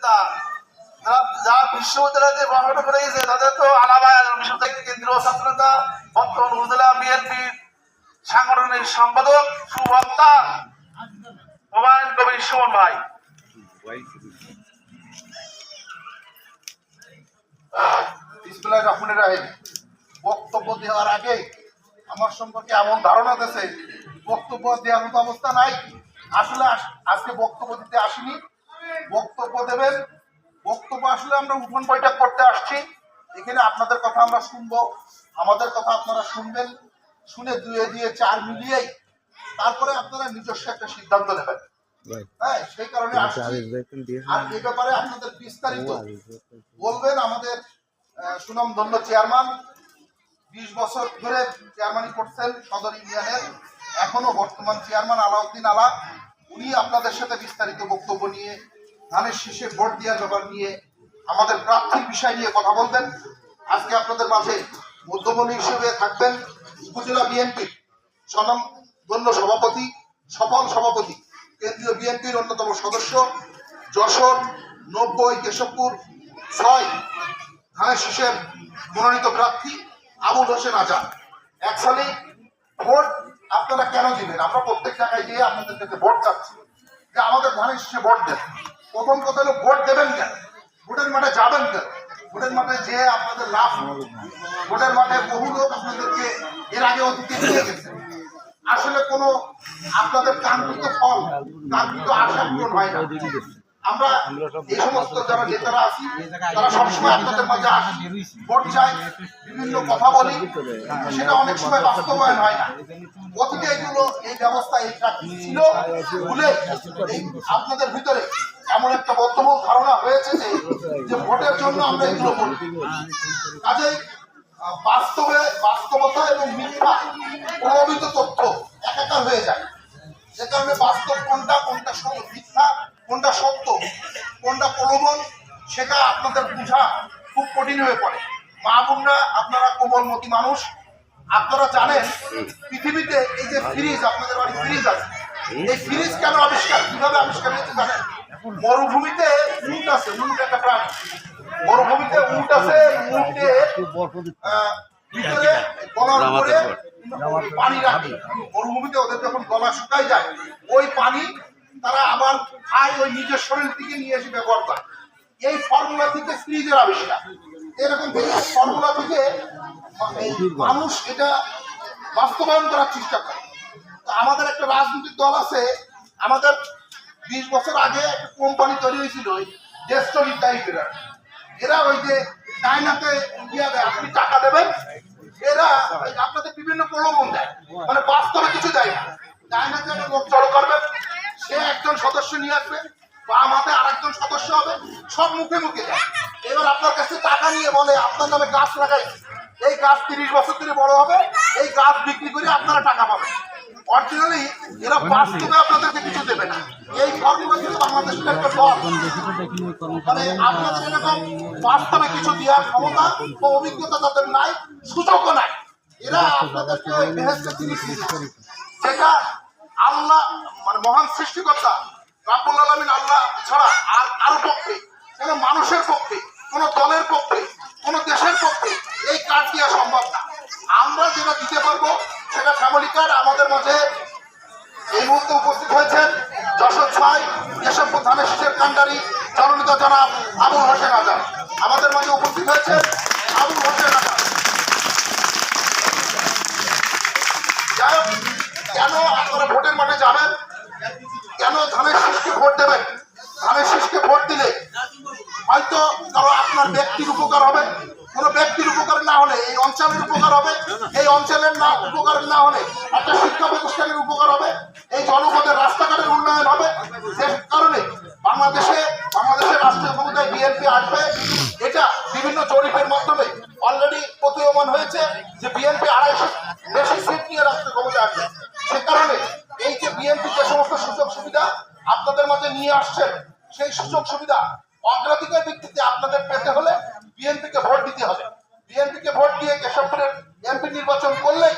নেতা যা বিশ্ববিদ্যালয়তে পড়াশোনা করে গেছে তাদের তো আলাদা বিশ্ববিদ্যালয় কেন্দ্রীয় ছাত্র নেতা বর্তমান উপজেলা বিএনপির সাংগঠনিক সম্পাদক সুবক্তা হুমায়ুন কবির সুমন ভাই। বিসমিল্লাহির রহমানির রহিম। বক্তব্য দেওয়ার আগে আমার সম্পর্কে এমন ধারণা দিয়েছে বক্তব্য দেওয়ার মতো অবস্থা নাই। আসলে আজকে বক্তব্য দিতে আসিনি, বক্তব্য দেবেন। বক্তব্য আসলে আমরা উঠোন বৈঠক করতে আসছি, এখানে আপনাদের কথা আমরা শুনবো, আমাদের কথা আপনারা শুনবেন, শুনে দুয়ে দিয়ে চার মিলিয়েই তারপরে আপনারা নিজস্ব একটা সিদ্ধান্ত নেবেন। হ্যাঁ, সেই কারণে আসছি। আর এই ব্যাপারে আপনাদের বিস্তারিত বলবেন আমাদের সুনামধন্য চেয়ারম্যান, 20 বছর ধরে চেয়ারম্যানই করছেন সদর ইউনিয়নের, এখনো বর্তমান চেয়ারম্যান আলাউদ্দিন আলা, উনি আপনাদের সাথে বিস্তারিত বক্তব্য নিয়ে ধানের শীষে ভোট দেওয়ার ব্যাপার নিয়ে আমাদের প্রার্থীর বিষয় নিয়ে কথা বলবেন। আজকে আপনাদের মাঝে মধ্যমণি হিসেবে থাকবেন উপজেলা বিএনপির স্বনামধন্য সভাপতি, সফল সভাপতি, কেন্দ্রীয় বিএনপির অন্যতম সদস্য, যশোর 90 কেশবপুর 6 ধানের শীষের মনোনীত প্রার্থী আবুল হোসেন আজাদ। অ্যাকচুয়ালি ভোট আপনারা কেন দিবেন? আমরা প্রত্যেক জায়গায় গিয়ে আপনাদের কাছে ভোট চাচ্ছি যে আমাদের ধানের শীষে ভোট দেন। প্রথম কথা হলো ভোট দেবেন কেন, ভোটের মাঠে যাবেন কেন, ভোটের মাঠে যে আপনাদের লাভ, ভোটের মাঠে বহু লোক আপনাদেরকে এর আগে অতীতে দিয়ে গেছে। আসলে কোনো আপনাদের কাঙ্ক্ষিত ফল, কাঙ্ক্ষিত আশা পূরণ হয় না। আমরা এই সমস্ত যারা নেতারা আছি তারা সবসময় আপনাদের মাঝে আসি, ভোট চাই, বিভিন্ন কথা বলি, সেটা অনেক সময় বাস্তবায়ন হয় না। অতীতে এগুলো এই ব্যবস্থা এই ছিল ভুলে আপনাদের ভিতরে এমন একটা বদ্ধমূল ধারণা হয়েছে যে ভোটের জন্য আমরা এগুলো বলি। কাজেই বাস্তবতা এবং মিথ্যা প্রভাবিত তথ্য একাকার হয়ে যায়। যে কারণে বাস্তব কোনটা মিথ্যা, কোনটা সত্য, কোনটা প্রলোভন, সেটা আপনাদের বোঝা খুব কঠিন হয়ে পড়ে। মা বোনরা, আপনারা কোমলমতি মানুষ, আপনারা জানেন পৃথিবীতে এই যে ফ্রিজ, আপনাদের বাড়ি ফ্রিজ আছে, এই ফ্রিজ কেন আবিষ্কার, কিভাবে আবিষ্কার হয়েছে জানেন? মরুভূমিতে উট আছে, উট একটা প্রাণী, মরুভূমিতে উট আছে, উটের ভিতরে গলার উপরে পানি রাখে। মরুভূমিতে ওদের যখন গলা শুকায় যায়, ওই পানি তারা আবার খায়, ওই নিজের শরীর থেকে নিয়ে এসে ব্যবহার করে। এই ফর্মুলা থেকে ফ্রিজের আবিষ্কার। এরকম ফর্মুলা থেকে মানুষ এটা বাস্তবায়ন করার চেষ্টা করে। আমাদের একটা রাজনৈতিক দল আছে, আমাদের 20 বছর আগে একটা কোম্পানি তৈরি হয়েছিল ডেস্টনি টাইপের। এরা ওই যে চায়নাতে ইন্ডিয়া দেয়, আপনি টাকা দেবেন, এরা আপনাদের বিভিন্ন প্রলোভন দেয়, মানে বাস্তবে কিছু দেয় না। চায়নাতে একটা লোক জড়ো করবেন, সে একজন সদস্য নিয়ে আসবে, বা আমাদের আরেকজন সদস্য হবে, সব মুখে মুখে যায়। এবার আপনার কাছে টাকা নিয়ে বলে আপনার নামে গাছ লাগাই, এই গাছ 30 বছর ধরে বড় হবে, এই গাছ বিক্রি করে আপনারা টাকা পাবেন। অরিজিনালি এরা বাস্তবে আপনাদেরকে কিছু দেবে না। এই ফর্মুলা কিন্তু বাংলাদেশের একটা দল, মানে আপনাদের এরকম বাস্তবে কিছু দেওয়ার ক্ষমতা ও অভিজ্ঞতা তাদের নাই, সুযোগও নাই। এরা আপনাদেরকে বেহেশতে জিনিস দিচ্ছে, যেটা আল্লাহ মানে মহান সৃষ্টিকর্তা রাব্বুল আলামিন আল্লাহ ছাড়া আর কারো পক্ষে, কোন মানুষের পক্ষে, কোন দলের পক্ষে, কোন দেশের পক্ষে এই কার্ড দেওয়া সম্ভব না। আমরা যেটা দিতে পারবো সেটা ফ্যামিলি কার্ড। আমাদের মাঝে এই মুহূর্তে উপস্থিত হয়েছেন যশোর 6 কেশবপুর ধানের শীষের কান্ডারি জননেত জনাব আবুল হোসেন আজাদ। আমাদের মাঝে উপস্থিত হয়েছেন আবুল হোসেন আজাদ। যাই হোক, কেন আপনারা ভোটের মাঠে যাবেন, কেন ধানের শীষকে ভোট দেবেন? ধানের শীষকে ভোট দিলে হয়তো কারো আপনার ব্যক্তির উপকার হবে, কোনো ব্যক্তির উপকার না হলে এই অঞ্চলের উপকার হবে, এই অঞ্চলের না উপকার না হলে একটা শিক্ষা প্রতিষ্ঠানের উপকার হবে, এই জনপদের রাস্তাঘাটের উন্নয়ন হবে। যে কারণে বাংলাদেশের রাষ্ট্রীয় ক্ষমতায় বিএনপি আসবে, এটা বিভিন্ন জরিপের মাধ্যমে অলরেডি প্রতীয়মান হয়েছে যে বিএনপি 250 বেশি সিট নিয়ে রাষ্ট্রীয় ক্ষমতায় আসবে। সে কারণে এই যে বিএনপি যে সমস্ত সুযোগ সুবিধা আপনাদের মাঝে নিয়ে আসছেন, সেই সুযোগ সুবিধা অগ্রাধিকার ভিত্তিতে আপনাদের পেতে হলে বিএনপিকে ভোট দিতে হবে। বিএনপিকে ভোট দিয়ে কেশবপুরের এমপি নির্বাচন করলে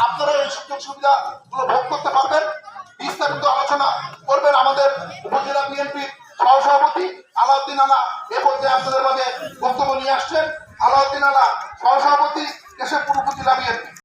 আপনারা এই সুযোগ সুবিধা গুলো ভোগ করতে পারবেন। বিস্তারিত আলোচনা করবেন আমাদের উপজেলা বিএনপির সহসভাপতি আলাউদ্দিন আলা এ পর্যায়ে আপনাদের মাঝে বক্তব্য নিয়ে আসছেন। আলাউদ্দিন আলা সহসভাপতি কেশবপুর উপজেলা বিএনপি।